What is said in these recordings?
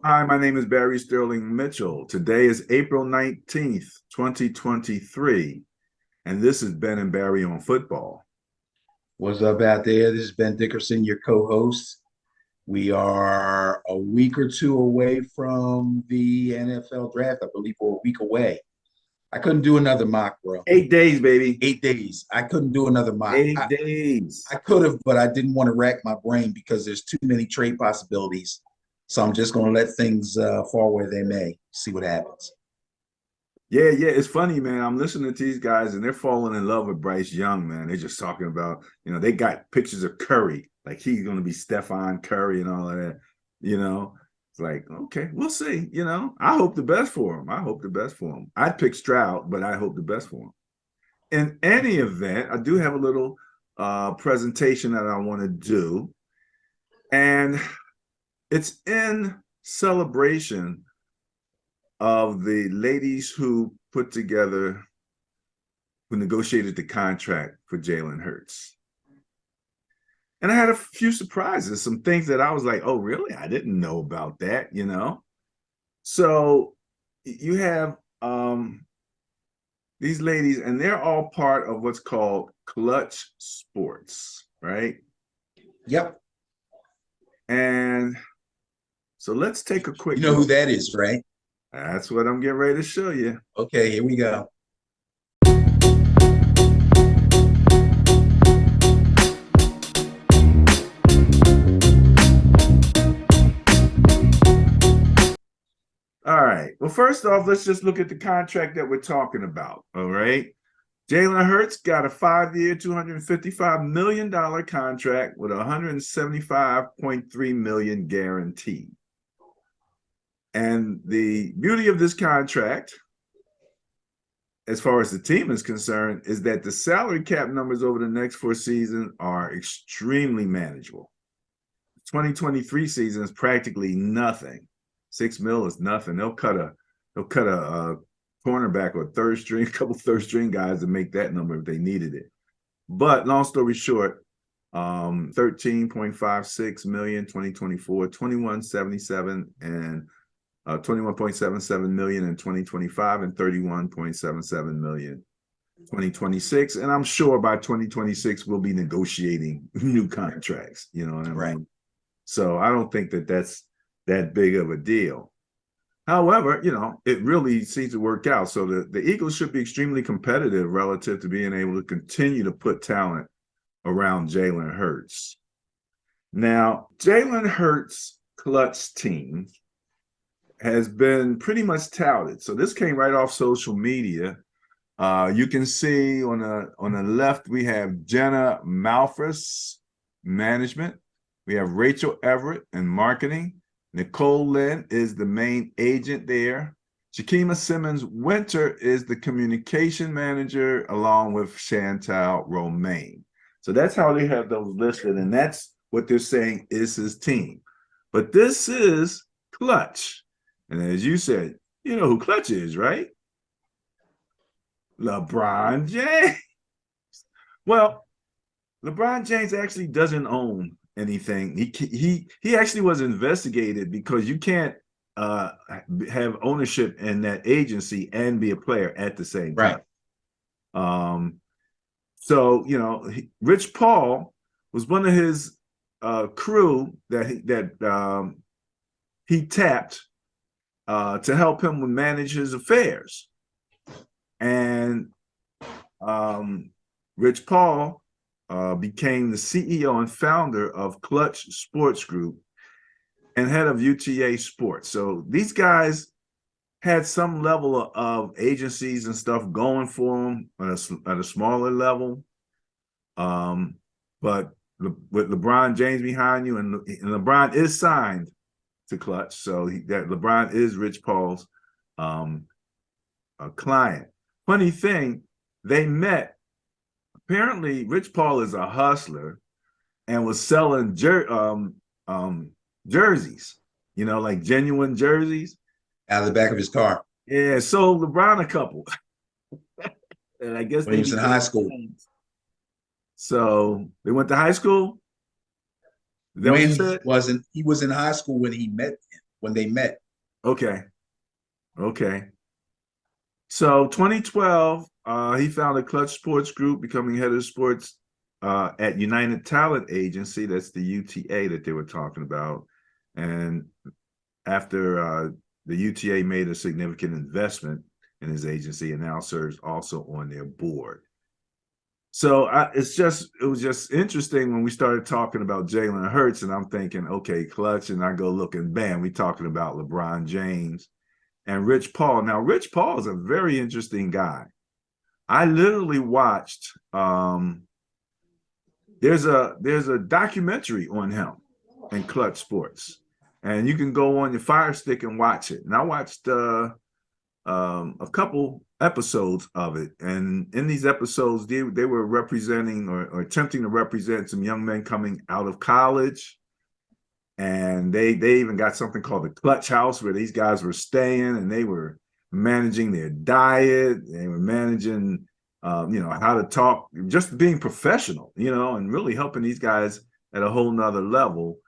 Hi, my name is Barry Sterling Mitchell. Today is April 19th, 2023, and this is Ben and Barry on football. What's up out there? This is Ben Dickerson, your co-host. We are a week or two away from the NFL draft. I believe we're a week away. I couldn't do another mock, bro. 8 days, baby. 8 days. I couldn't do another mock. 8 days. I could have, but I didn't want to rack my brain because there's too many trade possibilities. So I'm just going to let things fall where they may. See what happens. Yeah. It's funny, man. I'm listening to these guys and they're falling in love with Bryce Young, man. They're just talking about, they got pictures of Curry, like he's going to be Stephon Curry and all of that. It's like, okay, we'll see. I hope the best for him. I'd pick Stroud, but I hope the best for him. In any event, I do have a little presentation that I want to do. And it's in celebration of the ladies who negotiated the contract for Jalen Hurts. And I had a few surprises, some things that I was like, oh, really? I didn't know about that, So you have these ladies, and they're all part of what's called Clutch Sports, right? Yep. And so let's take a quick You know look. who that is, right? That's what I'm getting ready to show you. Okay, here we go. All right. Well, first off, let's just look at the contract that we're talking about. All right. Jalen Hurts got a 5-year, $255 million contract with $175.3 million guaranteed. And the beauty of this contract, as far as the team is concerned, is that the salary cap numbers over the next 4 seasons are extremely manageable. The 2023 season is practically nothing. $6 million is nothing. They'll cut a cornerback or a couple third string guys to make that number if they needed it. But long story short, 13.56 million 2024, 21.77 and 21.77 million in 2025, and 31.77 million 2026. And I'm sure by 2026 we'll be negotiating new contracts. You know what I mean? Right. So I don't think that that's that big of a deal. However, it really seems to work out. So the Eagles should be extremely competitive relative to being able to continue to put talent around Jalen Hurts. Now, Jalen Hurts' clutch team has been pretty much touted. So this came right off social media. You can see on the left, we have Jenna Malphus, management. We have Rachel Everett in marketing. Nicole Lynn is the main agent there. Shakima Simmons-Winter is the communication manager, along with Chantal Romaine. So that's how they have those listed, and that's what they're saying is his team. But this is Clutch. And as you said, you know who Clutch is, right? LeBron James. Well, LeBron James actually doesn't own anything. He actually was investigated because you can't have ownership in that agency and be a player at the same time. Right. So Rich Paul was one of his crew that he tapped to help him manage his affairs, and Rich Paul became the CEO and founder of Clutch Sports Group and head of UTA Sports. So these guys had some level of agencies and stuff going for them at a smaller level. But with LeBron James behind you, and LeBron is signed to Clutch, so that LeBron is Rich Paul's client. Funny thing, they met. Apparently, Rich Paul is a hustler and was selling jerseys, like genuine jerseys. Out of the back of his car. Yeah, sold LeBron a couple. And I guess when he was in high school. So they went to high school? He was in high school when he met him. when they met. Okay. Okay. So 2012, he founded Clutch Sports Group, becoming head of sports at United Talent Agency. That's the UTA that they were talking about. And after the UTA made a significant investment in his agency, and now serves also on their board. So it was just interesting when we started talking about Jalen Hurts, and I'm thinking, okay, Clutch, and I go looking, bam, we talking about LeBron James and Rich Paul. Now, Rich Paul is a very interesting guy. I literally watched. There's a documentary on him in Clutch Sports, and you can go on your Fire Stick and watch it. And I watched a couple episodes of it, and in these episodes, they were representing or attempting to represent some young men coming out of college. And they even got something called the Clutch House, where these guys were staying, and they were managing their diet. They were managing, how to talk, just being professional, and really helping these guys at a whole nother level.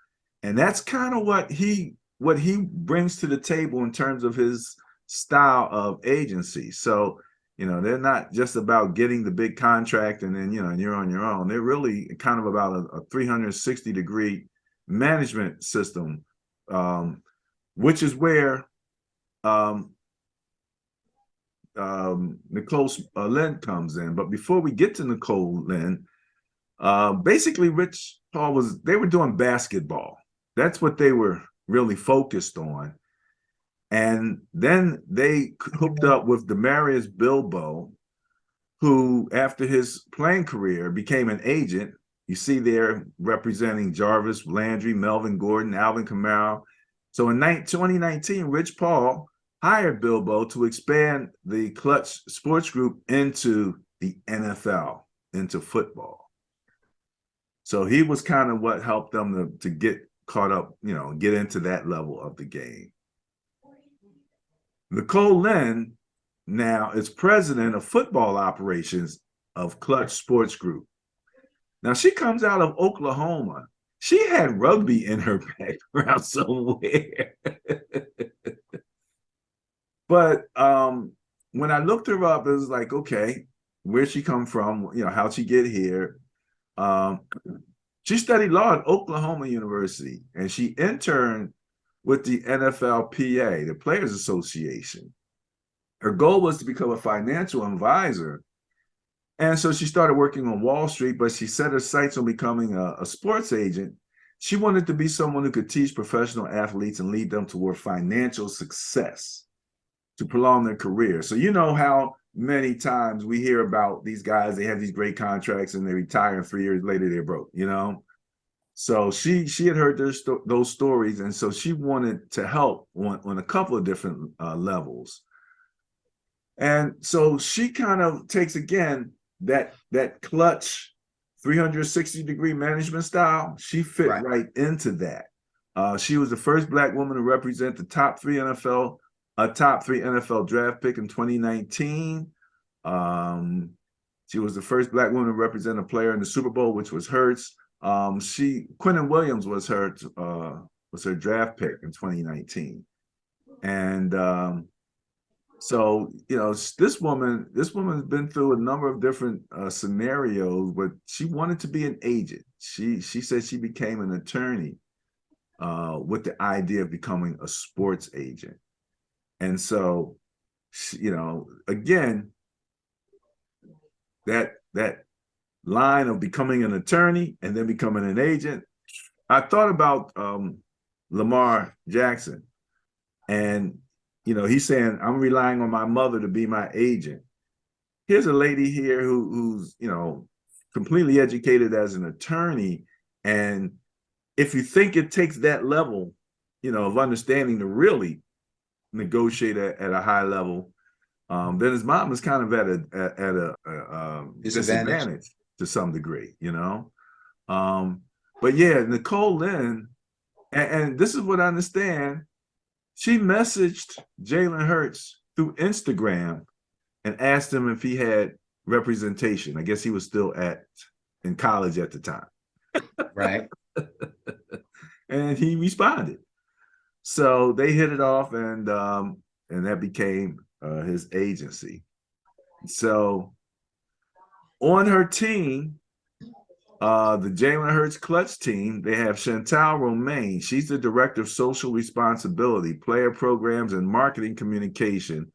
And that's kind of what he brings to the table in terms of his style of agency. So, they're not just about getting the big contract and then, and you're on your own. They're really kind of about a 360-degree management system, which is where Nicole Lynn comes in. But before we get to Nicole Lynn, basically Rich Paul they were doing basketball. That's what they were really focused on. And then they hooked up with Demarius Bilbo, who, after his playing career, became an agent. You see there representing Jarvis Landry, Melvin Gordon, Alvin Kamara. So in 2019, Rich Paul hired Bilbo to expand the Clutch Sports Group into the NFL, into football. So he was kind of what helped them to get caught up, get into that level of the game. Nicole Lynn now is president of football operations of Clutch Sports Group. Now, she comes out of Oklahoma. She had rugby in her background somewhere. But when I looked her up, it was like, okay, where'd she come from? How'd she get here? She studied law at Oklahoma University, and she interned with the NFLPA, the Players Association. Her goal was to become a financial advisor. And so she started working on Wall Street, but she set her sights on becoming a sports agent. She wanted to be someone who could teach professional athletes and lead them toward financial success to prolong their career. So you know how many times we hear about these guys, they have these great contracts and they retire, and 3 years later they're broke, So she had heard those stories, and so she wanted to help on a couple of different levels. And so she kind of takes, again, that Clutch 360-degree management style. She fit right into that. She was the first Black woman to represent the top three NFL draft pick in 2019. She was the first Black woman to represent a player in the Super Bowl, which was Hurts. Quinnen Williams was her draft pick in 2019. And so, this woman's been through a number of different scenarios, but she wanted to be an agent. She said she became an attorney with the idea of becoming a sports agent. And so, again, that line of becoming an attorney and then becoming an agent, I thought about Lamar Jackson. And he's saying, I'm relying on my mother to be my agent. Here's a lady here who's, completely educated as an attorney. And if you think it takes that level, of understanding to really negotiate at a high level, then his mom is kind of at a disadvantage to some degree, But yeah, Nicole Lynn, and this is what I understand. She messaged Jalen Hurts through Instagram and asked him if he had representation. I guess he was still in college at the time. Right. And he responded. So they hit it off, and that became his agency. So on her team, the Jalen Hurts Clutch team, they have Chantal Romaine. She's the director of social responsibility, player programs, and marketing communication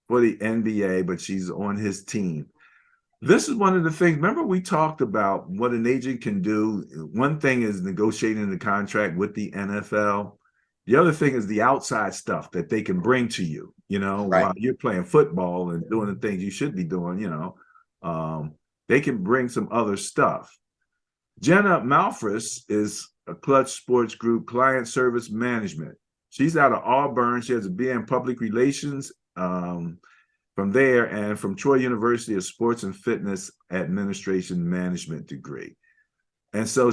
for the NBA, but she's on his team. This is one of the things. Remember, we talked about what an agent can do. One thing is negotiating the contract with the NFL. The other thing is the outside stuff that they can bring to you, Right. while you're playing football and doing the things you should be doing, they can bring some other stuff. Jenna Malfris is a Clutch Sports Group client service management. She's out of Auburn. She has a BA in public relations from there, and from Troy University, a sports and fitness administration management degree. And so,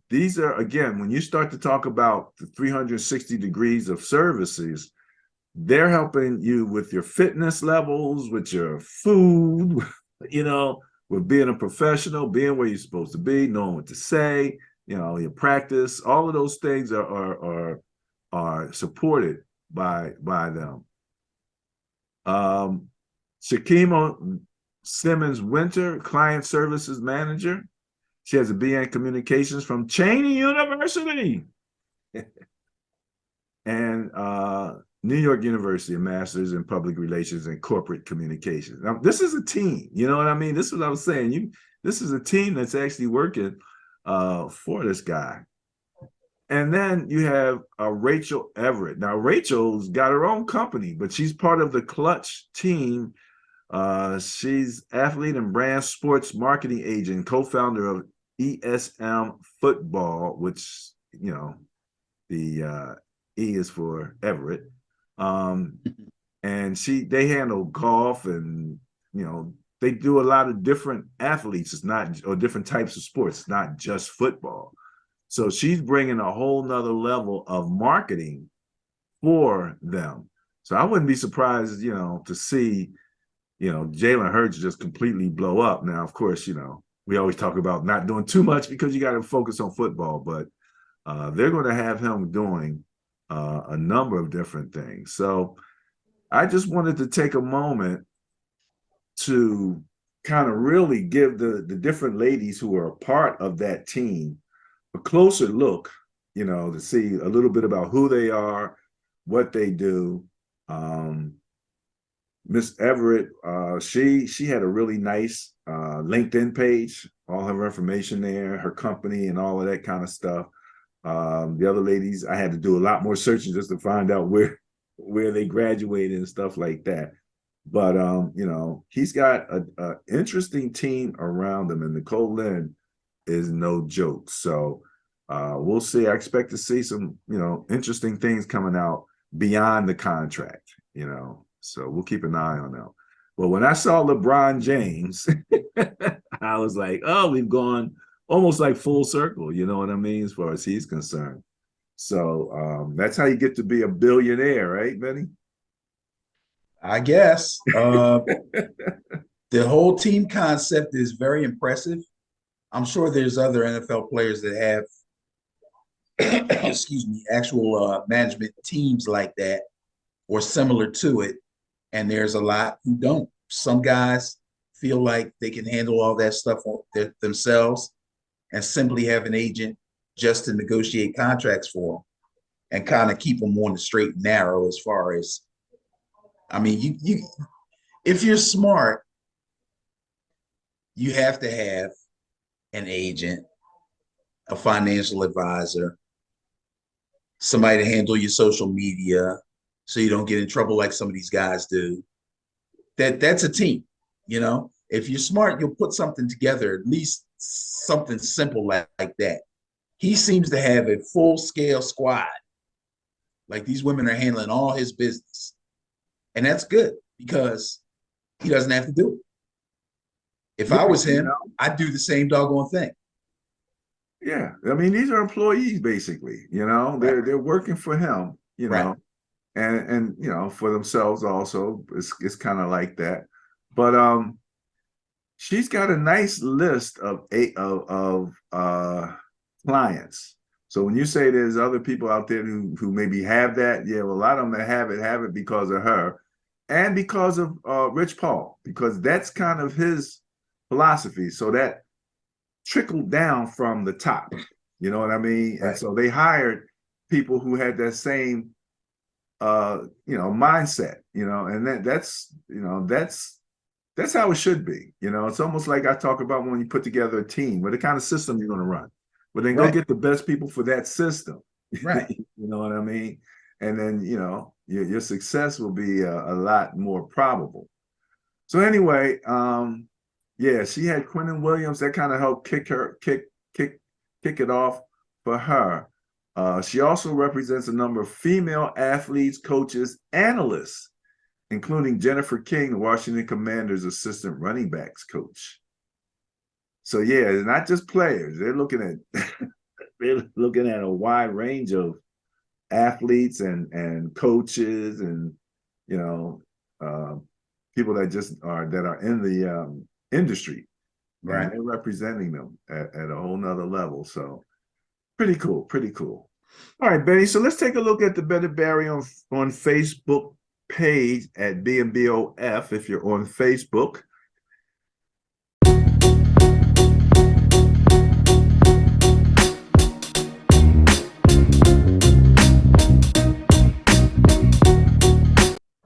these are, again, when you start to talk about the 360 degrees of services, they're helping you with your fitness levels, with your food, with being a professional, being where you're supposed to be, knowing what to say, your practice. All of those things are supported by them. Shakima Simmons Winter, client services manager. She has a BA in communications from Cheney University. And New York University, a master's in public relations and corporate communications. Now, this is a team, you know what I mean? This is what I was saying. This is a team that's actually working for this guy. And then you have Rachel Everett. Now, Rachel's got her own company, but she's part of the Clutch team. She's athlete and brand sports marketing agent, co-founder of ESM Football, which, the E is for Everett. And they handle golf, and they do a lot of different athletes. It's not, or different types of sports. It's not just football. So she's bringing a whole nother level of marketing for them. So I wouldn't be surprised, to see, Jalen Hurts just completely blow up. Now, of course, we always talk about not doing too much because you got to focus on football, but they're going to have him doing a number of different things. So I just wanted to take a moment to kind of really give the different ladies who are a part of that team a closer look, to see a little bit about who they are, what they do. Miss Everett, she had a really nice LinkedIn page, all her information there, her company, and all of that kind of stuff. The other ladies, I had to do a lot more searching just to find out where they graduated and stuff like that. But he's got a interesting team around him, and Nicole Lynn is no joke. So we'll see. I expect to see some, interesting things coming out beyond the contract, So we'll keep an eye on that. Well, when I saw LeBron James, I was like, oh, we've gone almost like full circle, you know what I mean, as far as he's concerned. So that's how you get to be a billionaire, right, Benny? I guess. The whole team concept is very impressive. I'm sure there's other NFL players that have, excuse me, actual management teams like that or similar to it. And there's a lot who don't. Some guys feel like they can handle all that stuff themselves and simply have an agent just to negotiate contracts for them and kind of keep them on the straight and narrow as far as, I mean, you if you're smart, you have to have an agent, a financial advisor, somebody to handle your social media so you don't get in trouble like some of these guys do. That's a team, If you're smart, you'll put something together, at least something simple like that. He seems to have a full-scale squad. Like, these women are handling all his business. And that's good because he doesn't have to do it. If I was him, I'd do the same doggone thing. Yeah, I mean, these are employees basically. They're working for him. Right. And for themselves also. It's kind of like that. But she's got a nice list of clients. So when you say there's other people out there who maybe have that, yeah, well, a lot of them that have it because of her and because of Rich Paul, because that's kind of his philosophy. So that trickled down from the top, you know what I mean? Right. And so they hired people who had that same mindset, and that's how it should be. It's almost like I talk about when you put together a team, what the kind of system you're going to run. But then go Right. get the best people for that system. Right. You know what I mean? And then, your success will be a lot more probable. So anyway, yeah, she had Quentin Williams that kind of helped kick it off for her. She also represents a number of female athletes, coaches, analysts, including Jennifer King, the Washington Commanders' assistant running backs coach. So yeah, it's not just players. They're looking at a wide range of athletes and coaches and people that are in the industry, and Right. they're representing them at a whole nother level. So pretty cool, pretty cool. All right, Benny. So let's take a look at the Benny Barry on Facebook page at BMBOF if you're on Facebook.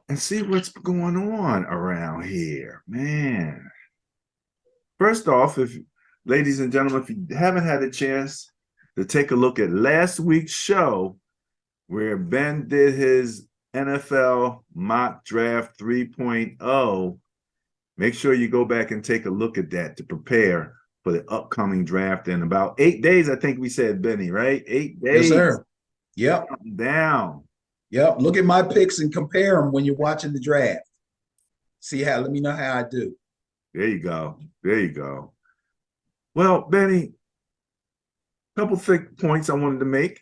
And see what's going on around here, man. First off, ladies and gentlemen, if you haven't had a chance to take a look at last week's show where Ben did his NFL mock draft 3.0, make sure you go back and take a look at that to prepare for the upcoming draft in about 8 days. I think we said, Benny, right? 8 days. Yes, sir. Yep. Down. Yep. Look at my picks and compare them when you're watching the draft. Let me know how I do. There you go. There you go. Well, Benny, a couple thick points I wanted to make.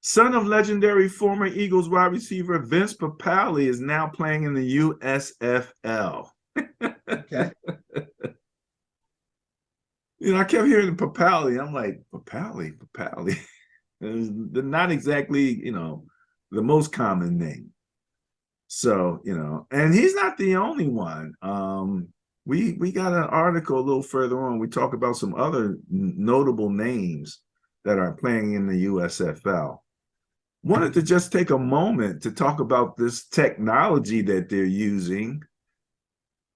Son of legendary former Eagles wide receiver Vince Papale is now playing in the USFL. Okay. I kept hearing Papale. I'm like, Papale. They're not exactly, the most common name. So, and he's not the only one. We got an article a little further on. We talk about some other notable names that are playing in the USFL. Wanted to just take a moment to talk about this technology that they're using,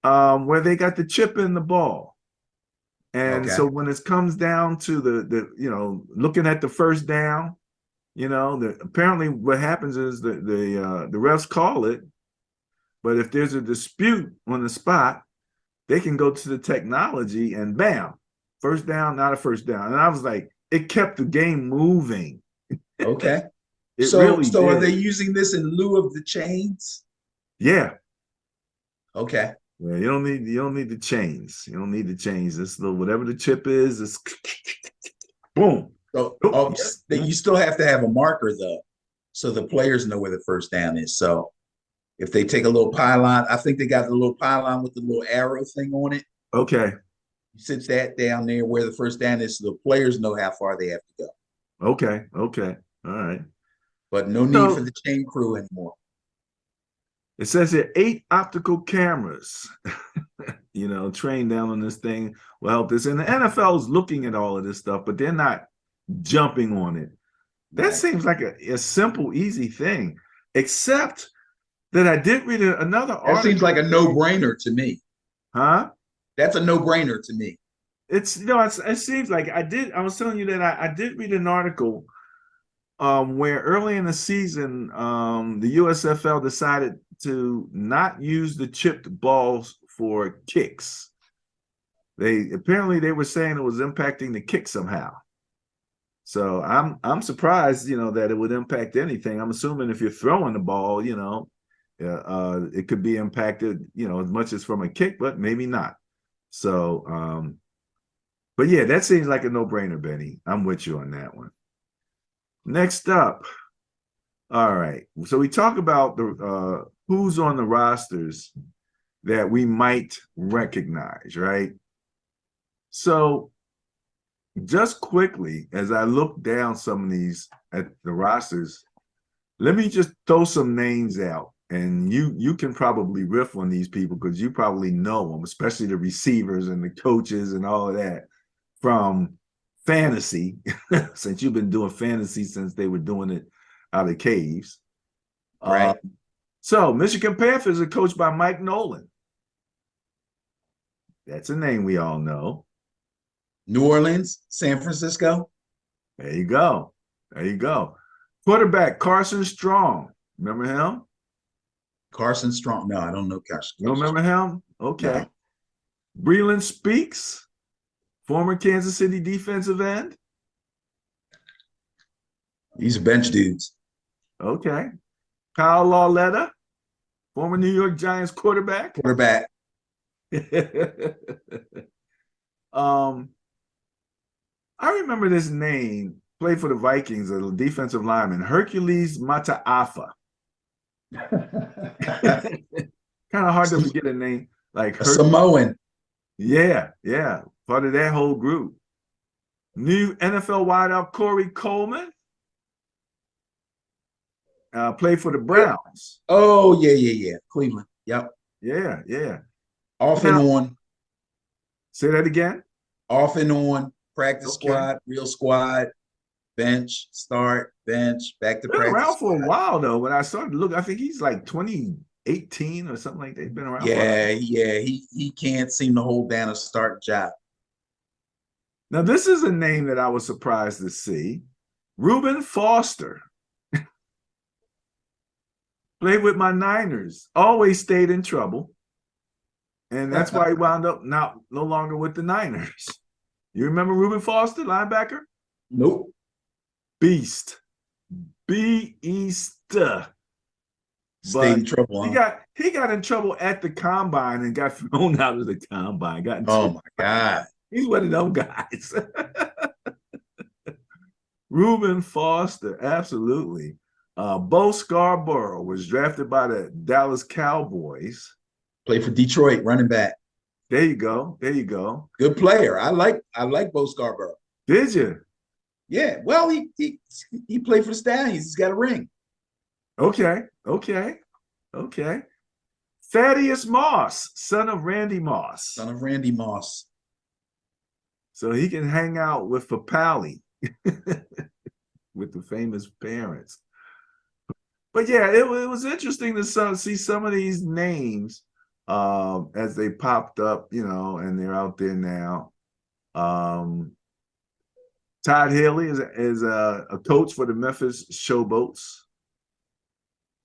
where they got the chip in the ball. And Okay. so when it comes down to the looking at the first down, apparently what happens is the refs call it, but if there's a dispute on the spot, they can go to the technology and bam, first down, not a first down. And I was like, it kept the game moving. Okay. It So really are did. they using this in lieu of the chains? Yeah. Okay. Yeah, you don't need the chains. You don't need the chains. It's whatever the chip is, it's boom. So Yeah. you still have to have a marker though, so the players know where the first down is. So if they take a little pylon, I think they got the little pylon with the little arrow thing on it. Okay. You sit that down there where the first down is, so the players know how far they have to go. Okay. Okay. All right. But no need for So the chain crew anymore. it says here 8 optical cameras, trained down on this thing will help this. And the NFL is looking at all of this stuff, but they're not jumping on it. That Right. seems like a simple, easy thing, except that I did read another article. That seems like a no-brainer to me. Huh? That's a no-brainer to me. It seems like I was telling you that I did read an article where early in the season, the USFL decided to not use the chipped balls for kicks. They were saying it was impacting the kick somehow. So I'm surprised, that it would impact anything. I'm assuming if you're throwing the ball, it could be impacted, as much as from a kick, but maybe not. So, but yeah, that seems like a no-brainer, Benny. I'm with you on that one. Next up. All right. So we talk about the who's on the rosters that we might recognize, right? So just quickly, as I look down some of these at the rosters, let me just throw some names out. And you can probably riff on these people because you probably know them, especially the receivers and the coaches and all of that from fantasy, since you've been doing fantasy since they were doing it out of caves. Right. So Michigan Panthers are coached by Mike Nolan. That's a name we all know. New Orleans, San Francisco. There you go. There you go. Quarterback Carson Strong. Remember him? Carson Strong. No, I don't know Carson. You don't remember him? Okay. No. Breland Speaks, former Kansas City defensive end. These are bench dudes. Okay. Kyle Lauletta, former New York Giants quarterback. Quarterback. I remember this name, played for the Vikings, a defensive lineman, Hercules Mataafa. Kind of hard to forget a name like Samoan. Yeah, part of that whole group. New NFL wideout Corey Coleman, played for the Browns. Oh, yeah. Cleveland. Yep. Yeah. Off and on. Say that again. Off and on. Practice squad, real squad, bench, start, bench, back to Been practice. around for a while though. When I started to look, I think he's like 2018 or something like that. He's been around. Yeah. He can't seem to hold down a start job. Now, this is a name that I was surprised to see. Reuben Foster. Played with my Niners. Always stayed in trouble. And that's why he wound up no longer with the Niners. You remember Reuben Foster, linebacker? Nope. Beast. Beast. Stayed in trouble. He got in trouble at the combine and got thrown out of the combine. Oh my God. He's one of them guys. Reuben Foster, absolutely. Bo Scarborough was drafted by the Dallas Cowboys. Played for Detroit, running back. There you go. Good player. I like Bo Scarborough. Did you? Yeah. Well, he played for the Stallions. He's got a ring. Okay. Thaddeus Moss, son of Randy Moss. So he can hang out with Papali, with the famous parents. But yeah, it was interesting to see some of these names as they popped up, and they're out there now. Todd Haley is a coach for the Memphis Showboats.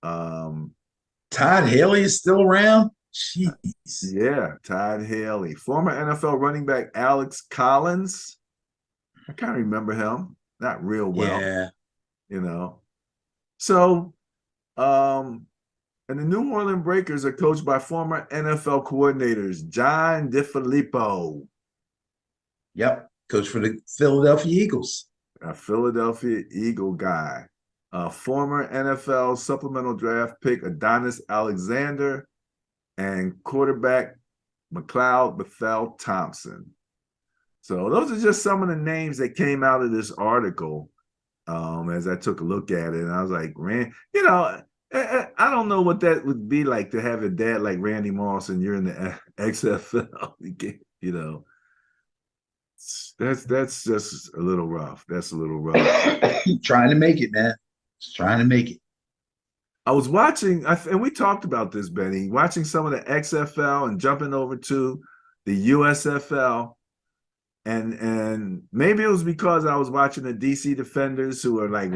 Todd Haley is still around? Jeez. Yeah, Todd Haley. Former NFL running back Alex Collins. I can't remember him. Not real well. Yeah. So, and the New Orleans Breakers are coached by former NFL coordinators John DeFilippo. Yep. Coach for the Philadelphia Eagles. A Philadelphia Eagle guy. Former NFL supplemental draft pick Adonis Alexander and quarterback McLeod Bethel Thompson. So those are just some of the names that came out of this article as I took a look at it. And I was like, I don't know what that would be like to have a dad like Randy Moss and you're in the XFL. That's just a little rough. That's a little rough. Trying to make it, man. Just trying to make it. I was watching, and we talked about this, Benny, watching some of the XFL and jumping over to the USFL. And maybe it was because I was watching the DC Defenders, who are like,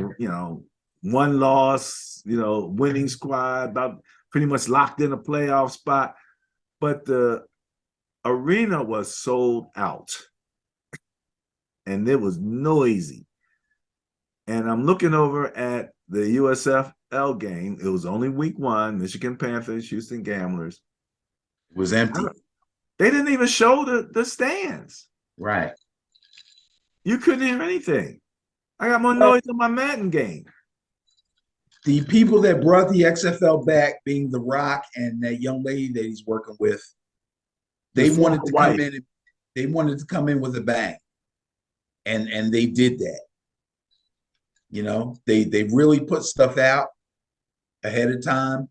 one loss, winning squad, about pretty much locked in a playoff spot. But the arena was sold out. And it was noisy. And I'm looking over at the USFL game. It was only week 1, Michigan Panthers, Houston Gamblers. It was empty. They didn't even show the stands. Right. You couldn't hear anything. I got more noise in my Madden game. The people that brought the XFL back, being The Rock and that young lady that he's working with, they wanted to come in with a bang. and they did that. They really put stuff out ahead of time.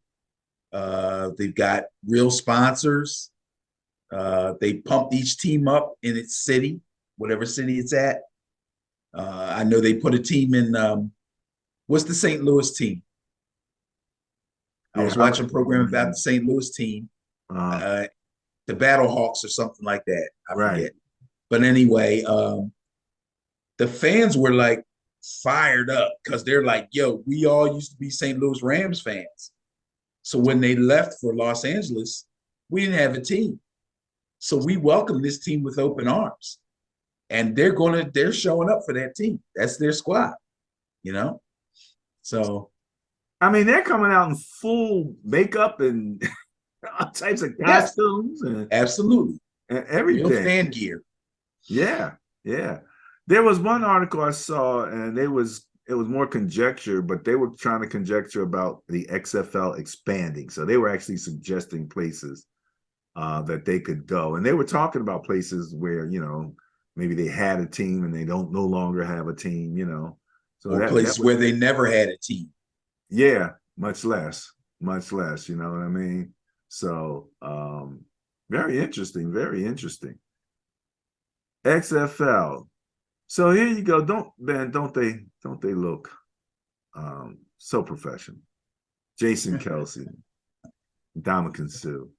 They've got real sponsors. They pumped each team up in its city, whatever city it's at. I know they put a team in. What's the St. Louis team? I Yeah, was watching a program about the St. Louis team, the Battle Hawks or something like that. I forget. But anyway, the fans were like fired up because they're like, yo, we all used to be St. Louis Rams fans. So when they left for Los Angeles, we didn't have a team. So we welcome this team with open arms. And they're showing up for that team. That's their squad, So I mean, they're coming out in full makeup and all types of costumes, yes, absolutely, and everything. Real fan gear. Yeah, yeah. There was one article I saw, and it was more conjecture, but they were trying to conjecture about the XFL expanding. So they were actually suggesting places that they could go, and they were talking about places where maybe they had a team and they don't no longer have a team. So or places where they never had a team. Yeah, much less. You know what I mean? So, very interesting. Very interesting. XFL. So here you go. Don't they look so professional? Jason Kelsey, Dominican Sue.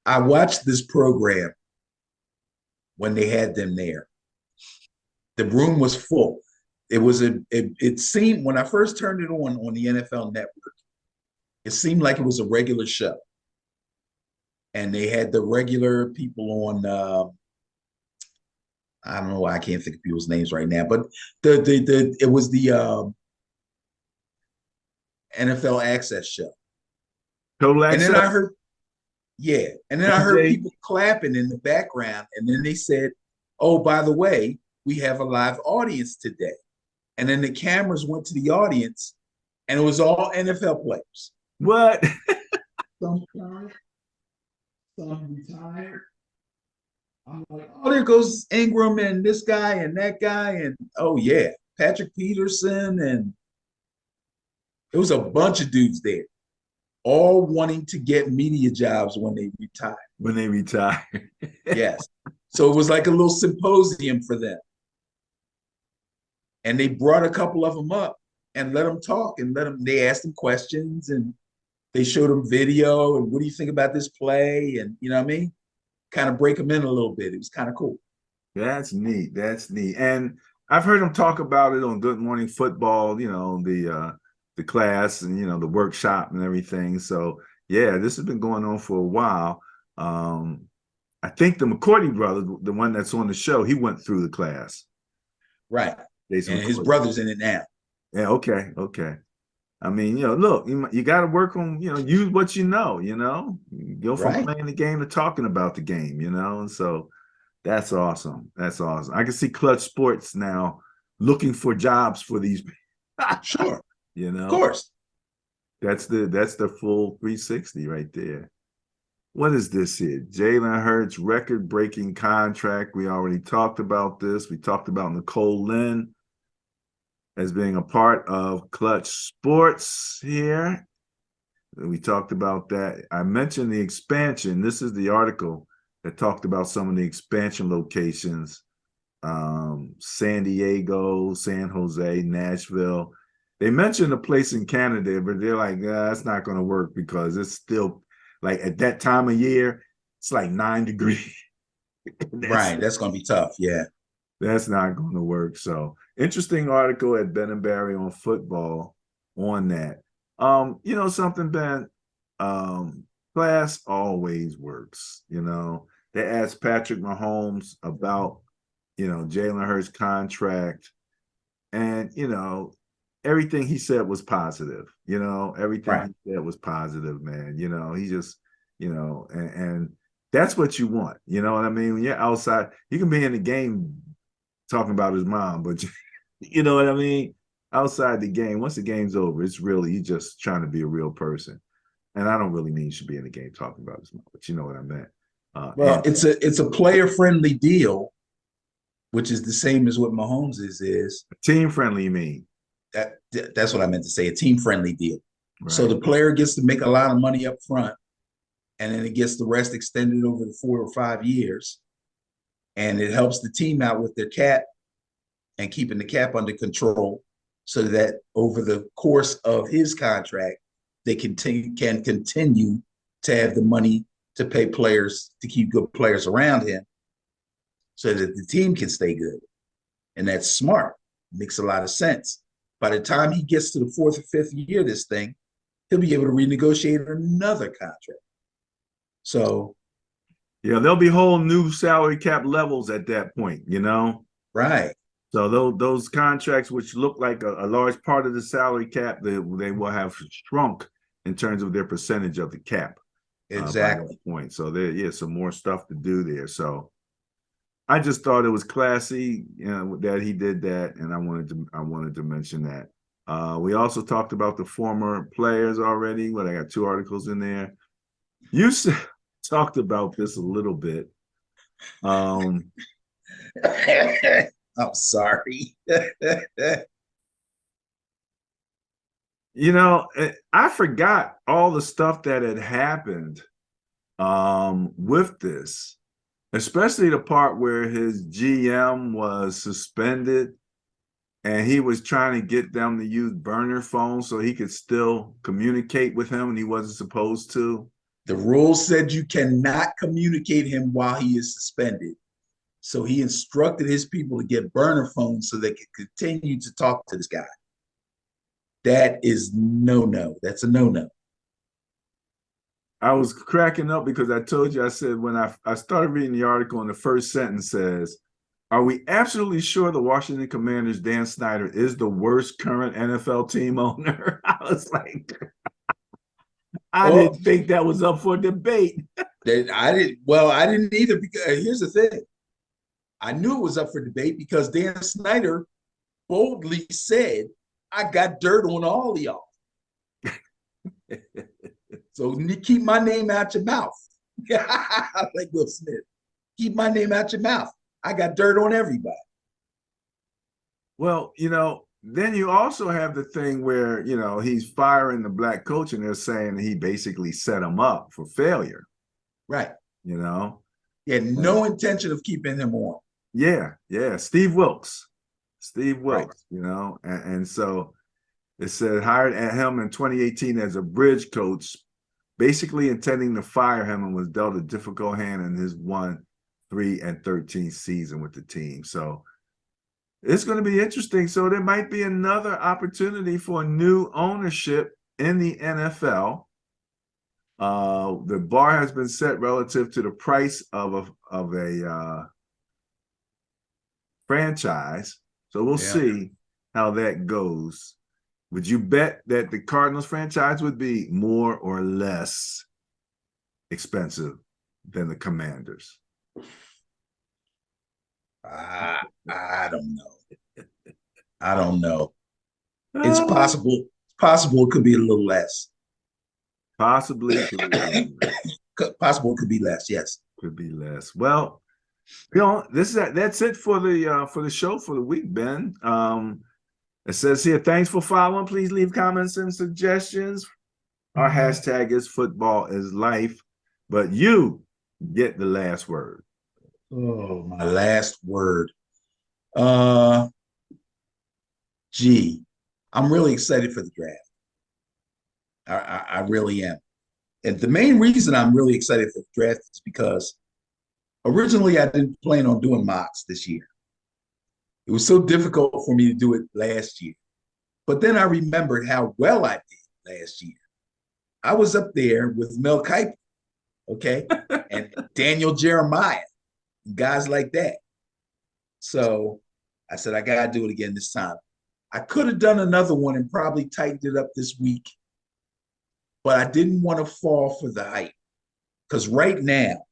I watched this program when they had them there. The room was full. It seemed when I first turned it on the NFL Network, it seemed like it was a regular show. And they had the regular people on I don't know why I can't think of people's names right now, but it was the NFL Access show. Total Access. And then I heard, and then I heard people clapping in the background, and then they said, "Oh, by the way, we have a live audience today." And then the cameras went to the audience, and it was all NFL players. What? Some retired. I'm like, oh, there goes Ingram and this guy and that guy, and oh yeah, Patrick Peterson, and it was a bunch of dudes there, all wanting to get media jobs when they retire. Yes. So it was like a little symposium for them. And they brought a couple of them up and let them talk and they asked them questions and they showed them video and what do you think about this play? And you know what I mean? Kind of break them in a little bit. It was kind of cool. That's neat. And I've heard them talk about it on Good Morning Football, the class and the workshop and everything. So yeah, this has been going on for a while. I think the McCourty brother, the one that's on the show, he went through the class. Right. Jason and McCourty. His brother's in it now. Yeah, okay. I mean, look, you got to work on, use what you know, go from playing the game to talking about the game, and so that's awesome. I can see Clutch Sports now looking for jobs for these. Sure. Of course. That's the full 360 right there. What is this here? Jalen Hurts record-breaking contract. We already talked about this. We talked about Nicole Lynn as being a part of Clutch Sports here. We talked about that. I mentioned the expansion. This is the article that talked about some of the expansion locations. San Diego, San Jose, Nashville. They mentioned a place in Canada, but they're like, that's not going to work because it's still like at that time of year, it's like 9 degrees. Right. That's going to be tough. Yeah. That's not going to work. So interesting article at Ben and Barry on football on that. Something, Ben, class always works. They asked Patrick Mahomes about, Jalen Hurts' contract, and, everything he said was positive. Everything he said was positive, man. He just, and that's what you want. You know what I mean? When you're outside, you can be in the game talking about his mom, but you know what I mean? Outside the game, once the game's over, it's really, you're just trying to be a real person. And I don't really mean you should be in the game talking about his mom, but you know what I meant. Well, it's a player-friendly deal, which is the same as what Mahomes is Team friendly, you mean? that's what I meant to say, a team-friendly deal. So Right. the player gets to make a lot of money up front, and then it gets the rest extended over the 4 or 5 years. And it helps the team out with their cap and keeping the cap under control so that over the course of his contract, they can continue to have the money to pay players, to keep good players around him so that the team can stay good. And that's smart. Makes a lot of sense. By the time he gets to the 4th or 5th year of this thing, he'll be able to renegotiate another contract. So, yeah, there'll be whole new salary cap levels at that point, you know? right. So those contracts, which look like a large part of the salary cap, they will have shrunk in terms of their percentage of the cap by that Exactly. point. So there, some more stuff to do there. So I just thought it was classy, that he did that, and I wanted to mention that. We also talked about the former players already. I got 2 articles in there. You talked about this a little bit. I'm sorry. I forgot all the stuff that had happened with this, especially the part where his GM was suspended and he was trying to get them to use burner phones so he could still communicate with him and he wasn't supposed to. The rules said you cannot communicate him while he is suspended. So he instructed his people to get burner phones so they could continue to talk to this guy. That is no. That's a no. I was cracking up because I told you, I said, when I started reading the article and the first sentence says, are we absolutely sure the Washington Commanders' Dan Snyder is the worst current NFL team owner? I was like, I didn't think that was up for debate. I didn't either, because here's the thing. I knew it was up for debate because Dan Snyder boldly said, I got dirt on all of y'all. So keep my name out your mouth. Like Will Smith. Keep my name out your mouth. I got dirt on everybody. Well, then you also have the thing where, he's firing the black coach and they're saying he basically set him up for failure. Right. He had no intention of keeping him on. Yeah. Steve Wilkes, right. And so it said hired him in 2018 as a bridge coach, basically intending to fire him, and was dealt a difficult hand in his 1-3-13 season with the team. So it's going to be interesting. So there might be another opportunity for new ownership in the NFL. The bar has been set relative to the price of a franchise. So we'll see how that goes. Would you bet that the Cardinals franchise would be more or less expensive than the Commanders? I don't know. It's possible. It's possible it could be a little less. Possibly. Possible it could be less. Yes. Could be less. Well, that's it for the show for the week, Ben. It says here, thanks for following. Please leave comments and suggestions. Our hashtag is football is life, but you get the last word. Oh, my last word. I'm really excited for the draft. I really am. And the main reason I'm really excited for the draft is because originally I didn't plan on doing mocks this year. It was so difficult for me to do it last year. But then I remembered how well I did last year. I was up there with Mel Kiper, okay, and Daniel Jeremiah, guys like that. So I said, I got to do it again this time. I could have done another one and probably tightened it up this week, but I didn't want to fall for the hype because right now,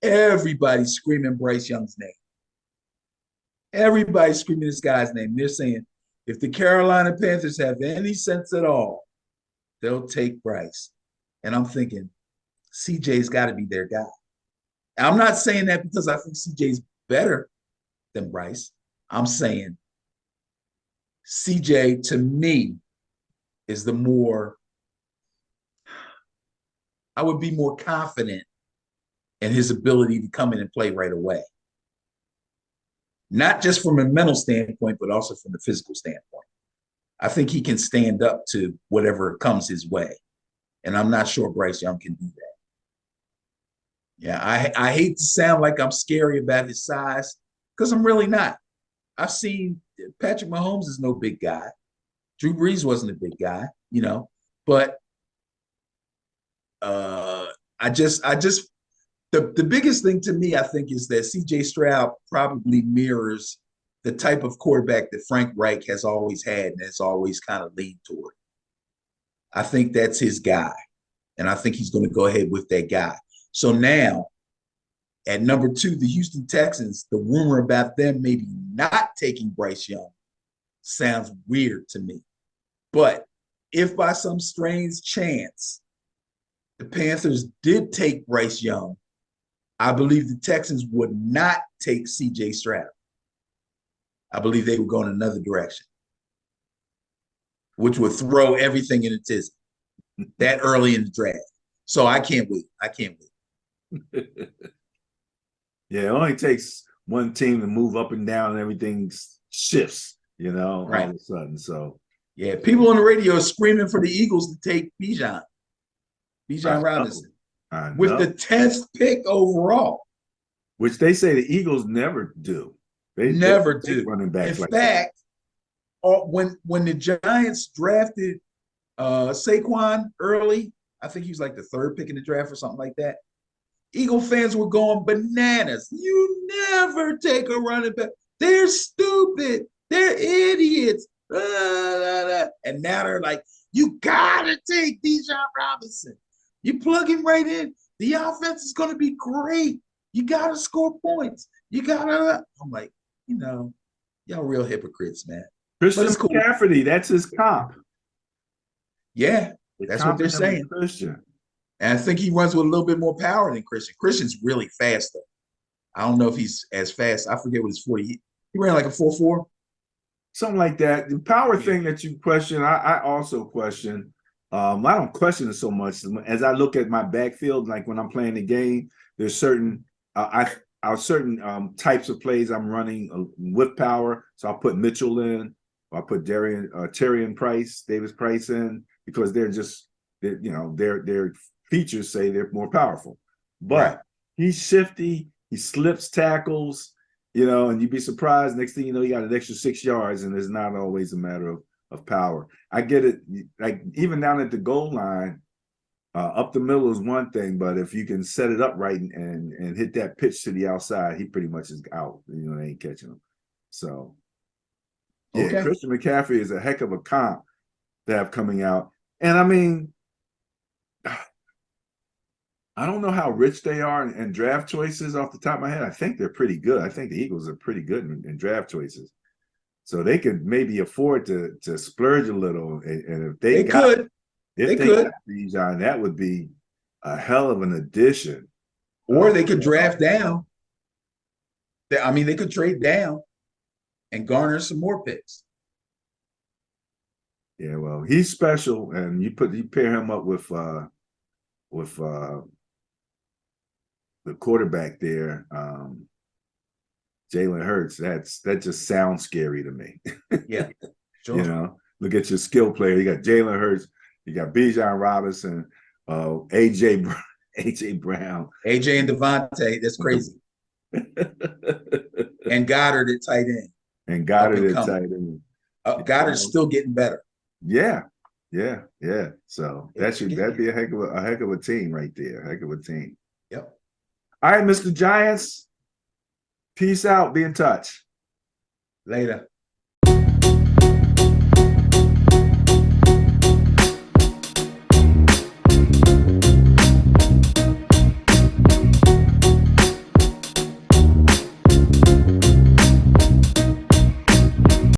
everybody's screaming Bryce Young's name. Everybody's screaming this guy's name. They're saying, if the Carolina Panthers have any sense at all, they'll take Bryce. And I'm thinking, CJ's got to be their guy. I'm not saying that because I think CJ's better than Bryce. I'm saying CJ, to me, is the more, I would be more confident in his ability to come in and play right away. Not just from a mental standpoint, but also from the physical standpoint. I think he can stand up to whatever comes his way. And I'm not sure Bryce Young can do that. Yeah, I hate to sound like I'm scary about his size, because I'm really not. I've seen Patrick Mahomes is no big guy. Drew Brees wasn't a big guy, but I just the biggest thing to me, I think, is that CJ Stroud probably mirrors the type of quarterback that Frank Reich has always had and has always kind of leaned toward. I think that's his guy, and I think he's going to go ahead with that guy. So now, at number 2, the Houston Texans, the rumor about them maybe not taking Bryce Young sounds weird to me. But if by some strange chance the Panthers did take Bryce Young, I believe the Texans would not take CJ Stroud. I believe they would go in another direction, which would throw everything in a tizzy that early in the draft. So I can't wait. Yeah, it only takes one team to move up and down and everything shifts, all of a sudden. So yeah, people on the radio are screaming for the Eagles to take Bijan Robinson with the 10th pick overall. Which they say the Eagles never do. They never do. Running backs in like fact, when the Giants drafted Saquon early, I think he was like the 3rd pick in the draft or something like that. Eagle fans were going bananas. You never take a running back. They're stupid. They're idiots. And now they're like, you gotta take Bijan Robinson. You plug him right in. The offense is gonna be great. You gotta score points. I'm like, y'all real hypocrites, man. Christian McCaffrey, that's his comp. Yeah, that's what they're saying. Christian. And I think he runs with a little bit more power than Christian. Christian's really fast, though. I don't know if he's as fast. I forget what his 40. He ran like a 4.4. Something like that. The power thing that you question, I also question. I don't question it so much. As I look at my backfield, like when I'm playing the game, there's certain types of plays I'm running with power. So I'll put Mitchell in, or I'll put Davis Price in, because they're just, their features say they're more powerful. But he's shifty, he slips tackles, and you'd be surprised. Next thing you know, you got an extra 6 yards, and it's not always a matter of power. I get it. Like even down at the goal line, up the middle is one thing, but if you can set it up right and hit that pitch to the outside, he pretty much is out. They ain't catching him. So, yeah, Christian McCaffrey is a heck of a comp to have coming out. And I mean, I don't know how rich they are in draft choices off the top of my head. I think they're pretty good. I think the Eagles are pretty good in draft choices. So they could maybe afford to splurge a little. And if they got Bijan, that would be a hell of an addition. Or they could draft down. They could trade down and garner some more picks. Yeah, well, he's special, and you pair him up with the quarterback there, Jalen Hurts. That just sounds scary to me. Yeah, sure. Look at your skill player. You got Jalen Hurts, you got Bijan Robinson, AJ Brown, AJ and Devontae. That's crazy. And Goddard at tight end. Goddard's still getting better. Yeah. So that'd be a heck of a team right there. A heck of a team. Yep. All right, Mr. Giants. Peace out. Be in touch. Later.